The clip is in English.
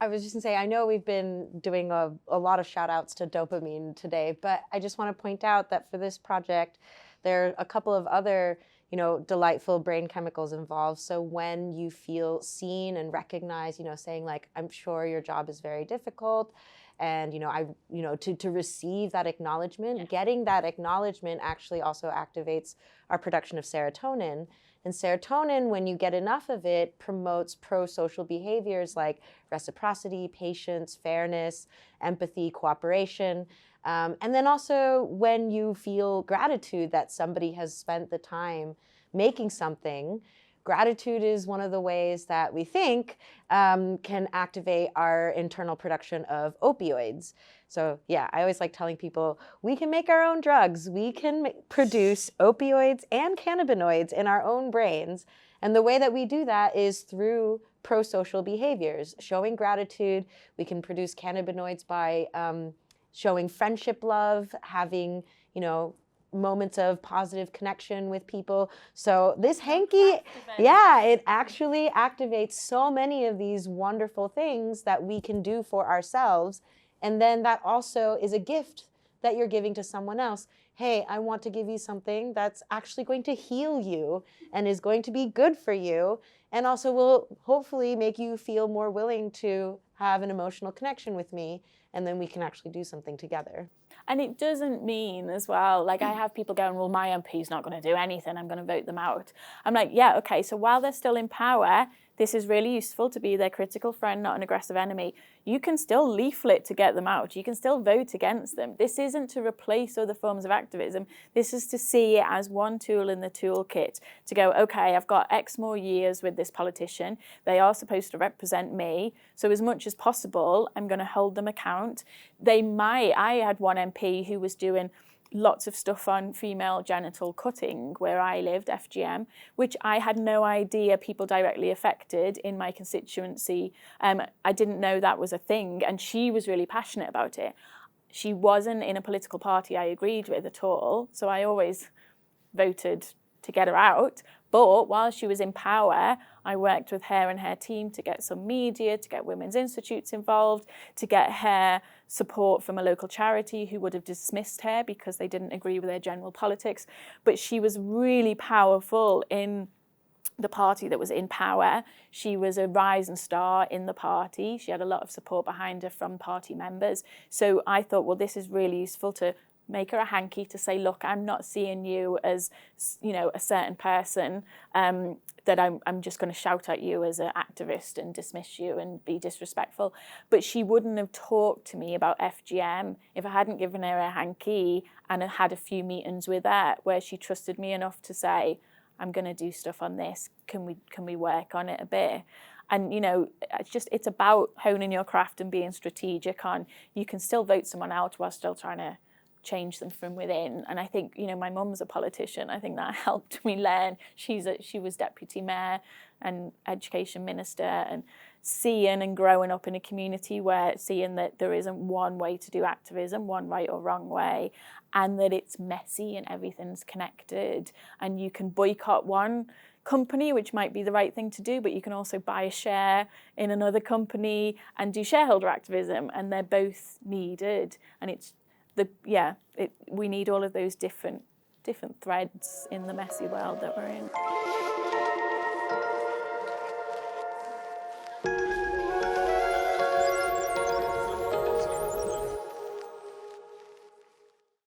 I was just gonna say, I know we've been doing a lot of shout outs to dopamine today, but I just want to point out that for this project, there are a couple of other, delightful brain chemicals involved. So when you feel seen and recognized, saying like, I'm sure your job is very difficult, and to receive that acknowledgement, getting that acknowledgement actually also activates our production of serotonin. And serotonin, when you get enough of it, promotes pro-social behaviors like reciprocity, patience, fairness, empathy, cooperation. And then also when you feel gratitude that somebody has spent the time making something, gratitude is one of the ways that we think can activate our internal production of opioids. So yeah, I always like telling people, we can make our own drugs. We can produce opioids and cannabinoids in our own brains. And the way that we do that is through pro-social behaviors. Showing gratitude, we can produce cannabinoids by showing friendship love, having, moments of positive connection with people. So this hanky, it actually activates so many of these wonderful things that we can do for ourselves. And then that also is a gift that you're giving to someone else. Hey, I want to give you something that's actually going to heal you and is going to be good for you, and also will hopefully make you feel more willing to have an emotional connection with me, and then we can actually do something together. And it doesn't mean as well, like I have people going, well, my MP's not going to do anything, I'm going to vote them out. I'm like, yeah, okay, so while they're still in power, this is really useful to be their critical friend, not an aggressive enemy. You can still leaflet to get them out. You can still vote against them. This isn't to replace other forms of activism. This is to see it as one tool in the toolkit to go, okay, I've got X more years with this politician. They are supposed to represent me. So as much as possible, I'm going to hold them account. I had one MP who was doing lots of stuff on female genital cutting where I lived, FGM, which I had no idea people directly affected in my constituency. I didn't know that was a thing, and she was really passionate about it. She wasn't in a political party I agreed with at all, so I always voted to get her out. But while she was in power, I worked with her and her team to get some media, to get women's institutes involved, to get her support from a local charity who would have dismissed her because they didn't agree with her general politics. But she was really powerful in the party that was in power. She was a rising star in the party. She had a lot of support behind her from party members. So I thought, well, this is really useful to make her a hanky to say, look, I'm not seeing you as, a certain person, that I'm just going to shout at you as an activist and dismiss you and be disrespectful. But she wouldn't have talked to me about FGM if I hadn't given her a hanky and had a few meetings with her where she trusted me enough to say, I'm going to do stuff on this. Can we work on it a bit? And, it's about honing your craft and being strategic on, you can still vote someone out while still trying to change them from within. And I think, my mum's a politician. I think that helped me learn. She was deputy mayor and education minister, and seeing and growing up in a community where seeing that there isn't one way to do activism, one right or wrong way, and that it's messy and everything's connected, and you can boycott one company, which might be the right thing to do, but you can also buy a share in another company and do shareholder activism, and they're both needed. And we need all of those different threads in the messy world that we're in.